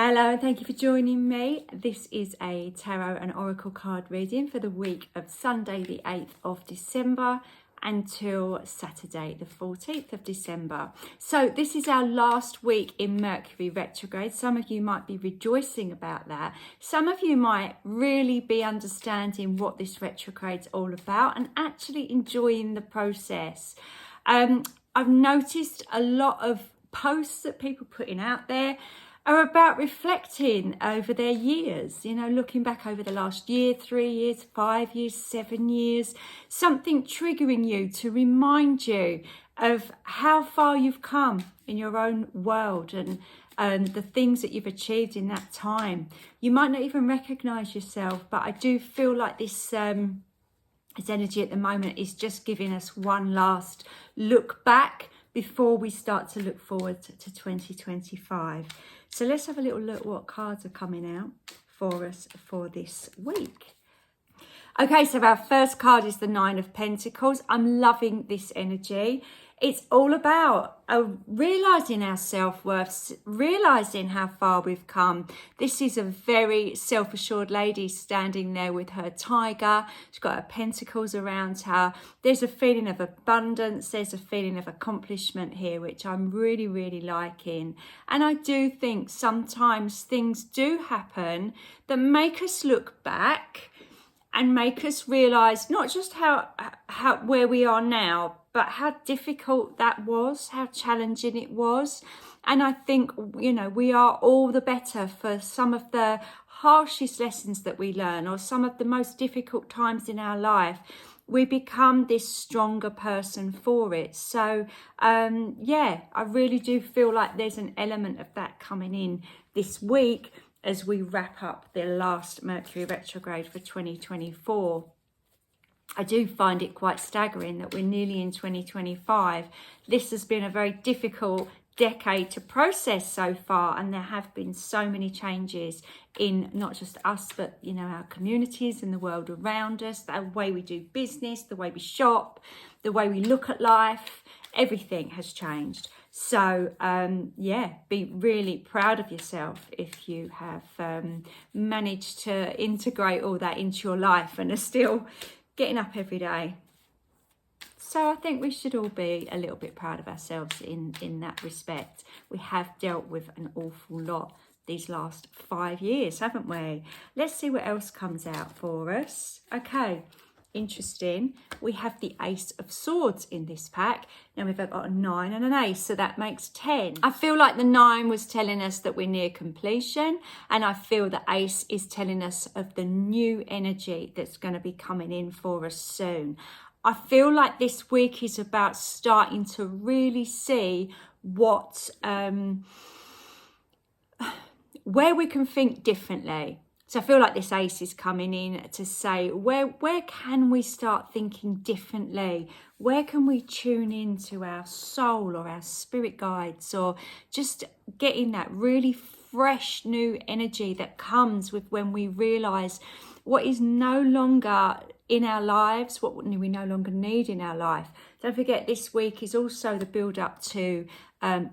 Hello and thank you for joining me. This is a tarot and oracle card reading for the week of Sunday the 8th of December until Saturday the 14th of December. So this is our last week in Mercury Retrograde. Some of you might be rejoicing about that. Some of you might really be understanding what this retrograde's all about and actually enjoying the process. I've noticed a lot of posts that people are putting out there are about reflecting over their years, looking back over the last year, 3 years, 5 years, 7 years, something triggering you to remind you of how far you've come in your own world and the things that you've achieved in that time. You might not even recognize yourself, but I do feel like this energy at the moment is just giving us one last look back before we start to look forward to 2025. So let's have a little look what cards are coming out for us for this week. Okay, so our first card is the Nine of Pentacles. I'm loving this energy. It's all about realising our self-worth, realising how far we've come. This is a very self-assured lady standing there with her tiger. She's got her pentacles around her. There's a feeling of abundance. There's a feeling of accomplishment here, which I'm really, really liking. And I do think sometimes things do happen that make us look back and make us realise not just how where we are now, but how difficult that was, how challenging it was. And I think, we are all the better for some of the harshest lessons that we learn or some of the most difficult times in our life. We become this stronger person for it. So, I really do feel like there's an element of that coming in this week as we wrap up the last Mercury retrograde for 2024. I do find it quite staggering that we're nearly in 2025. This has been a very difficult decade to process so far, and there have been so many changes in not just us, but our communities and the world around us, the way we do business, the way we shop, the way we look at life. Everything has changed. So, be really proud of yourself if you have managed to integrate all that into your life and are still getting up every day. So I think we should all be a little bit proud of ourselves in that respect. We have dealt with an awful lot these last 5 years, haven't we? Let's see what else comes out for us. Okay. Interesting. We have the Ace of Swords in this pack. Now we've got a 9 and an ace, so that makes 10. I feel like the 9 was telling us that we're near completion, and I feel the ace is telling us of the new energy that's going to be coming in for us soon. I feel like this week is about starting to really see what where we can think differently. So I feel like this ace is coming in to say, where can we start thinking differently? Where can we tune into our soul or our spirit guides, or just getting that really fresh new energy that comes with when we realise what is no longer in our lives, what we no longer need in our life. Don't forget, this week is also the build up to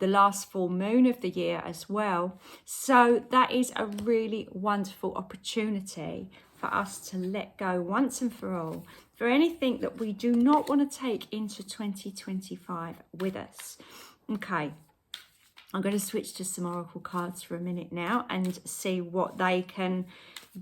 the last full moon of the year as well. So that is a really wonderful opportunity for us to let go once and for all for anything that we do not want to take into 2025 with us. Okay, I'm going to switch to some oracle cards for a minute now and see what they can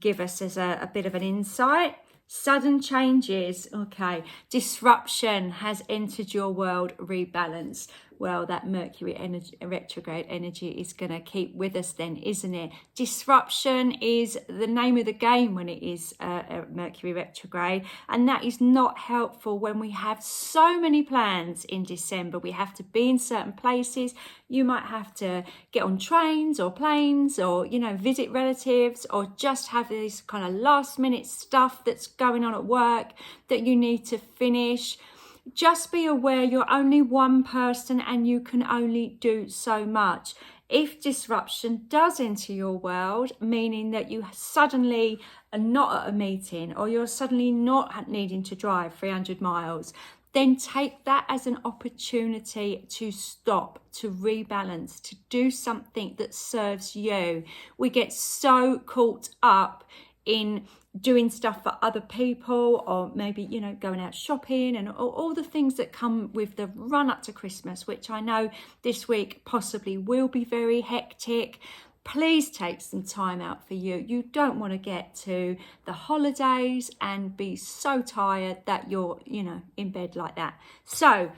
give us as a bit of an insight. Sudden changes. Okay. Disruption has entered your world. Rebalance. Well, that Mercury retrograde energy is going to keep with us then, isn't it? Disruption is the name of the game when it is Mercury retrograde. And that is not helpful when we have so many plans in December. We have to be in certain places. You might have to get on trains or planes or, visit relatives, or just have this kind of last minute stuff that's going on at work that you need to finish. Just be aware you're only one person and you can only do so much. If disruption does enter your world, meaning that you suddenly are not at a meeting or you're suddenly not needing to drive 300 miles, then take that as an opportunity to stop, to rebalance, to do something that serves you. We get so caught up in doing stuff for other people, or maybe, you know, going out shopping and all the things that come with the run up to Christmas, which I know this week possibly will be very hectic. Please take some time out for you. You don't want to get to the holidays and be so tired that you're, you know, in bed like that. So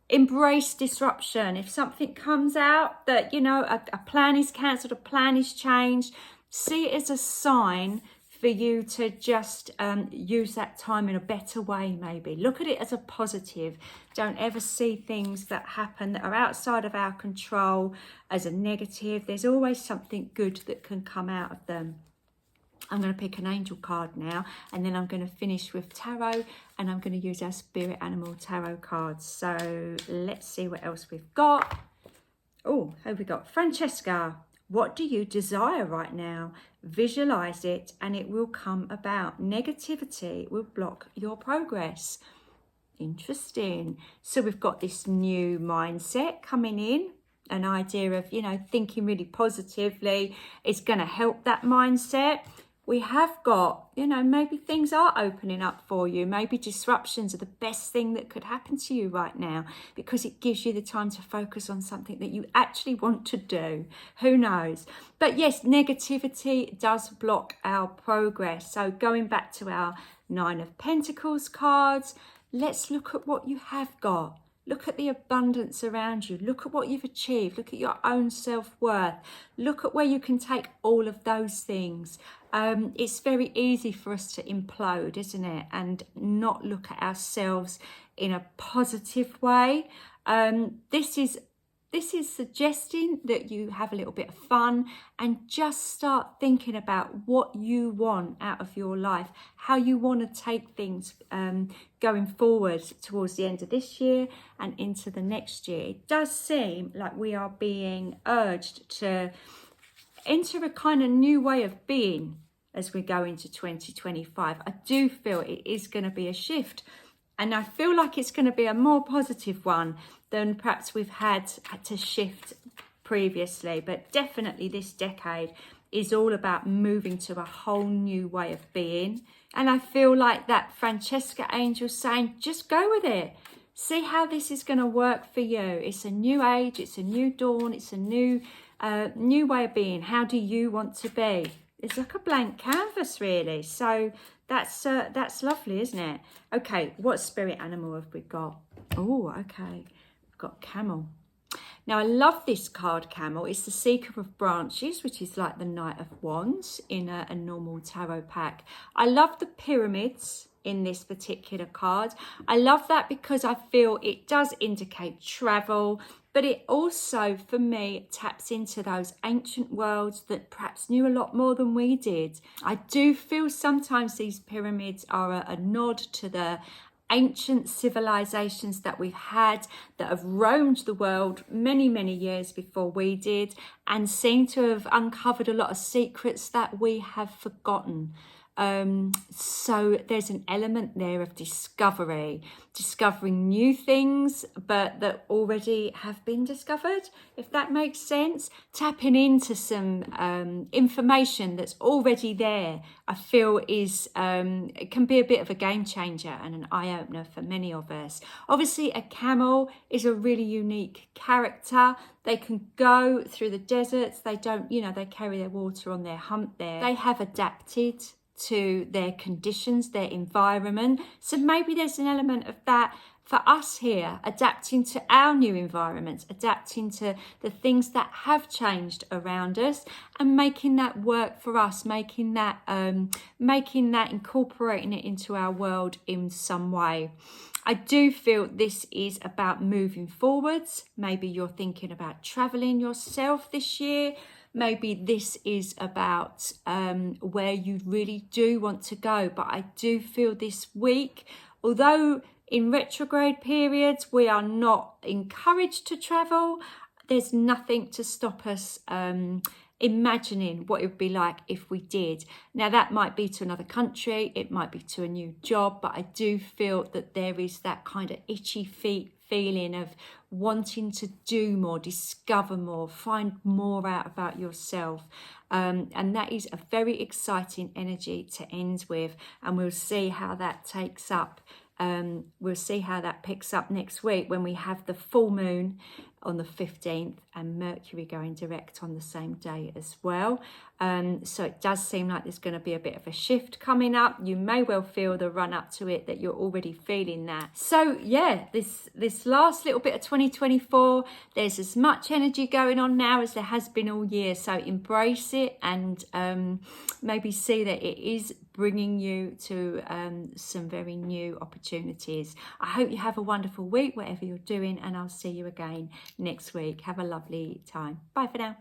embrace disruption. If something comes out that, you know, a plan is cancelled, a plan is changed, see it as a sign for you to just use that time in a better way. Maybe look at it as a positive. Don't ever see things that happen that are outside of our control as a negative. There's always something good that can come out of them. I'm going to pick an angel card now, and then I'm going to finish with tarot, and I'm going to use our spirit animal tarot cards. So let's see what else we've got. Oh, who have we got? Francesca. What do you desire right now? Visualize it and it will come about. Negativity will block your progress. Interesting. So we've got this new mindset coming in. An idea of, you know, thinking really positively is going to help that mindset. We have got, you know, maybe things are opening up for you. Maybe disruptions are the best thing that could happen to you right now, because it gives you the time to focus on something that you actually want to do. Who knows? But yes, negativity does block our progress. So going back to our Nine of Pentacles cards, let's look at what you have got. Look at the abundance around you. Look at what you've achieved. Look at your own self-worth. Look at where you can take all of those things. It's very easy for us to implode, isn't it? And not look at ourselves in a positive way. This is suggesting that you have a little bit of fun and just start thinking about what you want out of your life, how you want to take things going forward towards the end of this year and into the next year. It does seem like we are being urged to enter a kind of new way of being as we go into 2025. I do feel it is going to be a shift, and I feel like it's going to be a more positive one than perhaps we've had to shift previously. But definitely this decade is all about moving to a whole new way of being. And I feel like that Francesca angel saying, just go with it. See how this is going to work for you. It's a new age. It's a new dawn. It's a new way of being. How do you want to be? It's like a blank canvas, really. So that's lovely, isn't it? Okay, what spirit animal have we got? Oh, okay. We've got camel. Now, I love this card, camel. It's the Seeker of Branches, which is like the Knight of Wands in a normal tarot pack. I love the pyramids in this particular card. I love that because I feel it does indicate travel, but it also, for me, taps into those ancient worlds that perhaps knew a lot more than we did. I do feel sometimes these pyramids are a nod to the ancient civilizations that we've had that have roamed the world many, many years before we did, and seem to have uncovered a lot of secrets that we have forgotten. So there's an element there of discovering new things, but that already have been discovered, if that makes sense. Tapping into some information that's already there, I feel it can be a bit of a game changer and an eye-opener for many of us. Obviously, a camel is a really unique character. They can go through the deserts. They don't, they carry their water on their hump there. They have adapted to their conditions, their environment. So maybe there's an element of that for us here, adapting to our new environments, adapting to the things that have changed around us and making that work for us, making that incorporating it into our world in some way. I do feel this is about moving forwards. Maybe you're thinking about traveling yourself this year. Maybe this is about where you really do want to go. But I do feel this week, although in retrograde periods we are not encouraged to travel, there's nothing to stop us imagining what it would be like if we did. Now, that might be to another country, it might be to a new job, but I do feel that there is that kind of itchy feet feeling of wanting to do more, discover more, find more out about yourself. And that is a very exciting energy to end with, and we'll see how that takes up. We'll see how that picks up next week when we have the full moon on the 15th and Mercury going direct on the same day as well. So it does seem like there's going to be a bit of a shift coming up. You may well feel the run up to it that you're already feeling that. So yeah, this last little bit of 2024, there's as much energy going on now as there has been all year. So embrace it and maybe see that it is bringing you to some very new opportunities. I hope you have a wonderful week, whatever you're doing, and I'll see you again next week. Have a lovely time. Bye for now.